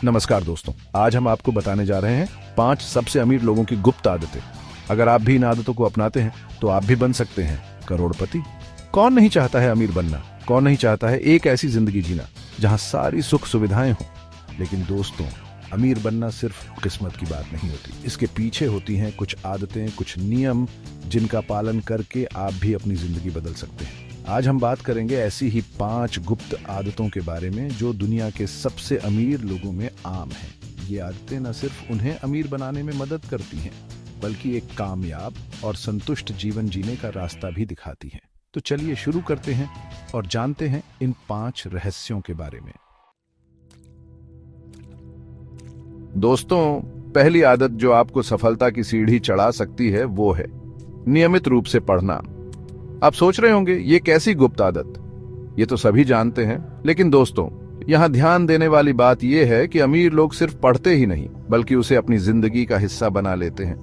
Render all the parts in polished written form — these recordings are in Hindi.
नमस्कार दोस्तों, आज हम आपको बताने जा रहे हैं 5 सबसे अमीर लोगों की गुप्त आदतें। अगर आप भी इन आदतों को अपनाते हैं तो आप भी बन सकते हैं करोड़पति। कौन नहीं चाहता है अमीर बनना? कौन नहीं चाहता है एक ऐसी जिंदगी जीना जहां सारी सुख सुविधाएं हों? लेकिन दोस्तों, अमीर बनना सिर्फ किस्मत की बात नहीं होती। इसके पीछे होती हैं कुछ आदतें, कुछ नियम जिनका पालन करके आप भी अपनी जिंदगी बदल सकते हैं। आज हम बात करेंगे ऐसी ही 5 गुप्त आदतों के बारे में जो दुनिया के सबसे अमीर लोगों में आम हैं। ये आदतें न सिर्फ उन्हें अमीर बनाने में मदद करती हैं, बल्कि एक कामयाब और संतुष्ट जीवन जीने का रास्ता भी दिखाती हैं। तो चलिए शुरू करते हैं और जानते हैं इन 5 रहस्यों के बारे में। दोस्तों, पहली आदत जो आपको सफलता की सीढ़ी चढ़ा सकती है वो है नियमित रूप से पढ़ना। आप सोच रहे होंगे ये कैसी गुप्त आदत? ये तो सभी जानते हैं, लेकिन दोस्तों, यहां ध्यान देने वाली बात यह है कि अमीर लोग सिर्फ पढ़ते ही नहीं बल्कि उसे अपनी जिंदगी का हिस्सा बना लेते हैं।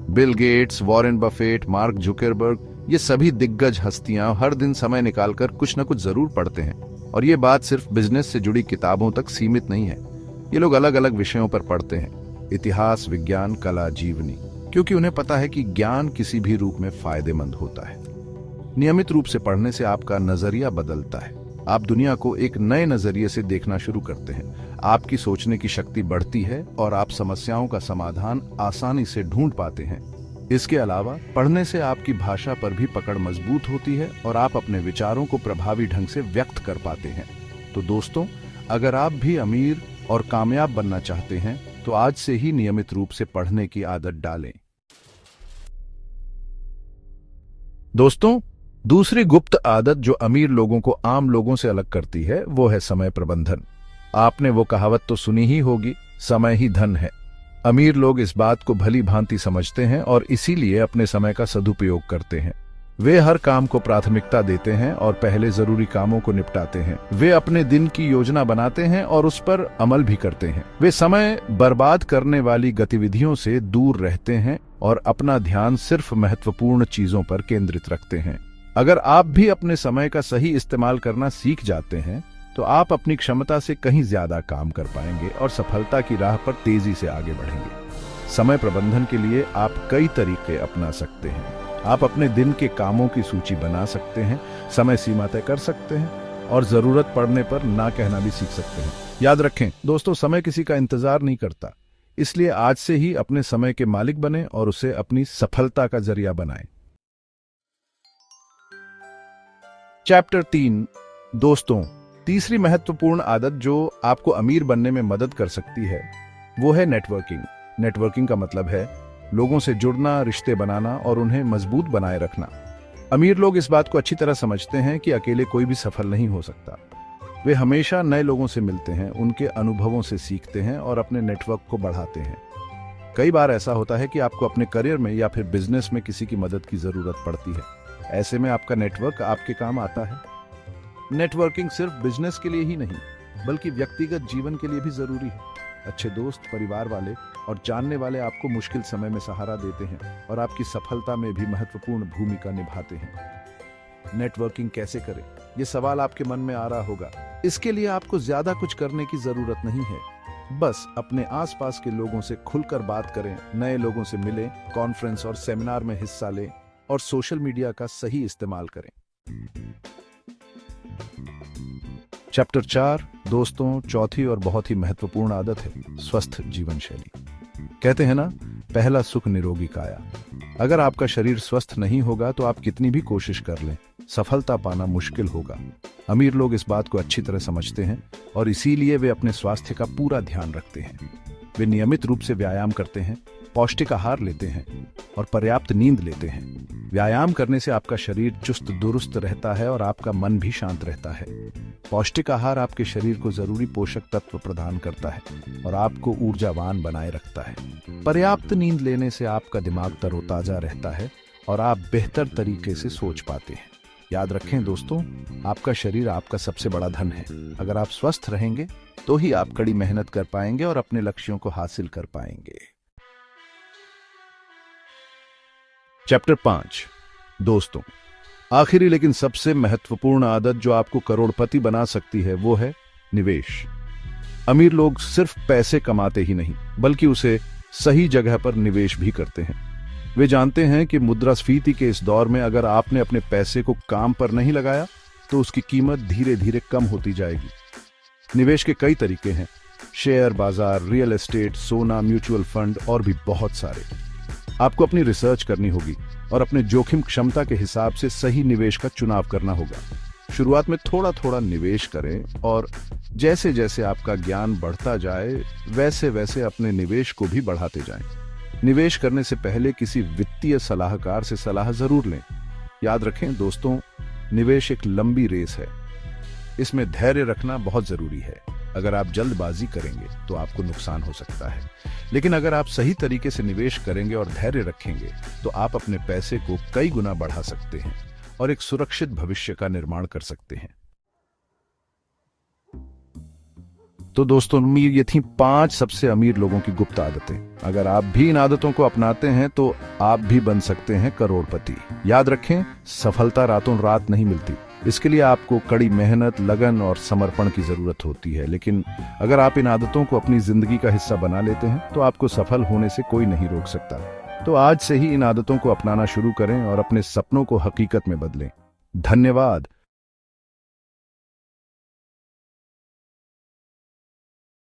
Bill Gates, Warren Buffett, mark Zuckerberg, ये सभी दिग्गज हस्तियां हर दिन समय निकालकर कुछ न कुछ जरूर पढ़ते हैं। और ये बात सिर्फ बिजनेस से जुड़ी किताबों तक सीमित नहीं है। ये लोग अलग अलग विषयों पर पढ़ते हैं, इतिहास, विज्ञान, कला, जीवनी, क्योंकि उन्हें पता है कि ज्ञान किसी भी रूप में फायदेमंद होता है। नियमित रूप से पढ़ने से आपका नजरिया बदलता है। आप दुनिया को एक नए नजरिए से देखना शुरू करते हैं। आपकी सोचने की शक्ति बढ़ती है और आप समस्याओं का समाधान आसानी से ढूंढ पाते हैं। इसके अलावा पढ़ने से आपकी भाषा पर भी पकड़ मजबूत होती है और आप अपने विचारों को प्रभावी ढंग से व्यक्त कर पाते हैं। तो दोस्तों, अगर आप भी अमीर और कामयाब बनना चाहते हैं तो आज से ही नियमित रूप से पढ़ने की आदत डालें। दोस्तों, दूसरी गुप्त आदत जो अमीर लोगों को आम लोगों से अलग करती है वो है समय प्रबंधन। आपने वो कहावत तो सुनी ही होगी, समय ही धन है। अमीर लोग इस बात को भली भांति समझते हैं और इसीलिए अपने समय का सदुपयोग करते हैं। वे हर काम को प्राथमिकता देते हैं और पहले जरूरी कामों को निपटाते हैं। वे अपने दिन की योजना बनाते हैं और उस पर अमल भी करते हैं। वे समय बर्बाद करने वाली गतिविधियों से दूर रहते हैं और अपना ध्यान सिर्फ महत्वपूर्ण चीजों पर केंद्रित रखते हैं। अगर आप भी अपने समय का सही इस्तेमाल करना सीख जाते हैं तो आप अपनी क्षमता से कहीं ज्यादा काम कर पाएंगे और सफलता की राह पर तेजी से आगे बढ़ेंगे। समय प्रबंधन के लिए आप कई तरीके अपना सकते हैं। आप अपने दिन के कामों की सूची बना सकते हैं, समय सीमा तय कर सकते हैं और जरूरत पड़ने पर ना कहना भी सीख सकते हैं। याद रखें दोस्तों, समय किसी का इंतजार नहीं करता, इसलिए आज से ही अपने समय के मालिक बने और उसे अपनी सफलता का जरिया बनाएं। चैप्टर 3। दोस्तों, तीसरी महत्वपूर्ण आदत जो आपको अमीर बनने में मदद कर सकती है वो है नेटवर्किंग। नेटवर्किंग का मतलब है लोगों से जुड़ना, रिश्ते बनाना और उन्हें मजबूत बनाए रखना। अमीर लोग इस बात को अच्छी तरह समझते हैं कि अकेले कोई भी सफल नहीं हो सकता। वे हमेशा नए लोगों से मिलते हैं, उनके अनुभवों से सीखते हैं और अपने नेटवर्क को बढ़ाते हैं। कई बार ऐसा होता है कि आपको अपने करियर में या फिर बिजनेस में किसी की मदद की जरूरत पड़ती है। ऐसे में आपका नेटवर्क आपके काम आता है। नेटवर्किंग सिर्फ बिजनेस के लिए ही नहीं बल्कि व्यक्तिगत जीवन के लिए भी जरूरी है। अच्छे दोस्त, परिवार वाले और जानने वाले आपको मुश्किल समय में सहारा देते हैं और आपकी सफलता में भी महत्वपूर्ण भूमिका निभाते हैं। नेटवर्किंग कैसे करें, ये सवाल आपके मन में आ रहा होगा। इसके लिए आपको ज्यादा कुछ करने की जरूरत नहीं है। बस अपने आसपास के लोगों से खुलकर बात करें, नए लोगों से मिलें, कॉन्फ्रेंस और सेमिनार में हिस्सा लें और सोशल मीडिया का सही इस्तेमाल करें। चैप्टर 4। दोस्तों, चौथी और बहुत ही महत्वपूर्ण आदत है स्वस्थ जीवन शैली। कहते हैं ना, पहला सुख निरोगी काया। अगर आपका शरीर स्वस्थ नहीं होगा तो आप कितनी भी कोशिश कर लें, सफलता पाना मुश्किल होगा। अमीर लोग इस बात को अच्छी तरह समझते हैं और इसीलिए वे अपने स्वास्थ्य का पूरा ध्यान रखते हैं। वे नियमित रूप से व्यायाम करते हैं, पौष्टिक आहार लेते हैं और पर्याप्त नींद लेते हैं। व्यायाम करने से आपका शरीर चुस्त दुरुस्त रहता है और आपका मन भी शांत रहता है। पौष्टिक आहार आपके शरीर को जरूरी पोषक तत्व प्रदान करता है और आपको ऊर्जावान बनाए रखता है। पर्याप्त नींद लेने से आपका दिमाग तरोताजा रहता है और आप बेहतर तरीके से सोच पाते हैं। याद रखें दोस्तों, आपका शरीर आपका सबसे बड़ा धन है। अगर आप स्वस्थ रहेंगे तो ही आप कड़ी मेहनत कर पाएंगे और अपने लक्ष्यों को हासिल कर पाएंगे। चैप्टर 5। दोस्तों, आखिरी लेकिन सबसे महत्वपूर्ण आदत जो आपको करोड़पति बना सकती है वो है निवेश। अमीर लोग सिर्फ पैसे कमाते ही नहीं बल्कि उसे सही जगह पर निवेश भी करते हैं। वे जानते हैं कि मुद्रास्फीति के इस दौर में अगर आपने अपने पैसे को काम पर नहीं लगाया तो उसकी कीमत धीरे धीरे कम होती जाएगी। निवेश के कई तरीके हैं, शेयर बाजार, रियल एस्टेट, सोना, म्यूचुअल फंड और भी बहुत सारे। आपको अपनी रिसर्च करनी होगी और अपने जोखिम क्षमता के हिसाब से सही निवेश का चुनाव करना होगा। शुरुआत में थोड़ा थोड़ा निवेश करें और जैसे जैसे आपका ज्ञान बढ़ता जाए वैसे वैसे अपने निवेश को भी बढ़ाते जाएं। निवेश करने से पहले किसी वित्तीय सलाहकार से सलाह जरूर लें। याद रखें दोस्तों, निवेश एक लंबी रेस है, इसमें धैर्य रखना बहुत जरूरी है। अगर आप जल्दबाजी करेंगे तो आपको नुकसान हो सकता है, लेकिन अगर आप सही तरीके से निवेश करेंगे और धैर्य रखेंगे तो आप अपने पैसे को कई गुना बढ़ा सकते हैं और एक सुरक्षित भविष्य का निर्माण कर सकते हैं। तो दोस्तों, ये थी 5 सबसे अमीर लोगों की गुप्त आदतें। अगर आप भी इन आदतों को अपनाते हैं तो आप भी बन सकते हैं करोड़पति। याद रखें, सफलता रातों रात नहीं मिलती। इसके लिए आपको कड़ी मेहनत, लगन और समर्पण की जरूरत होती है, लेकिन अगर आप इन आदतों को अपनी जिंदगी का हिस्सा बना लेते हैं तो आपको सफल होने से कोई नहीं रोक सकता। तो आज से ही इन आदतों को अपनाना शुरू करें और अपने सपनों को हकीकत में बदलें। धन्यवाद।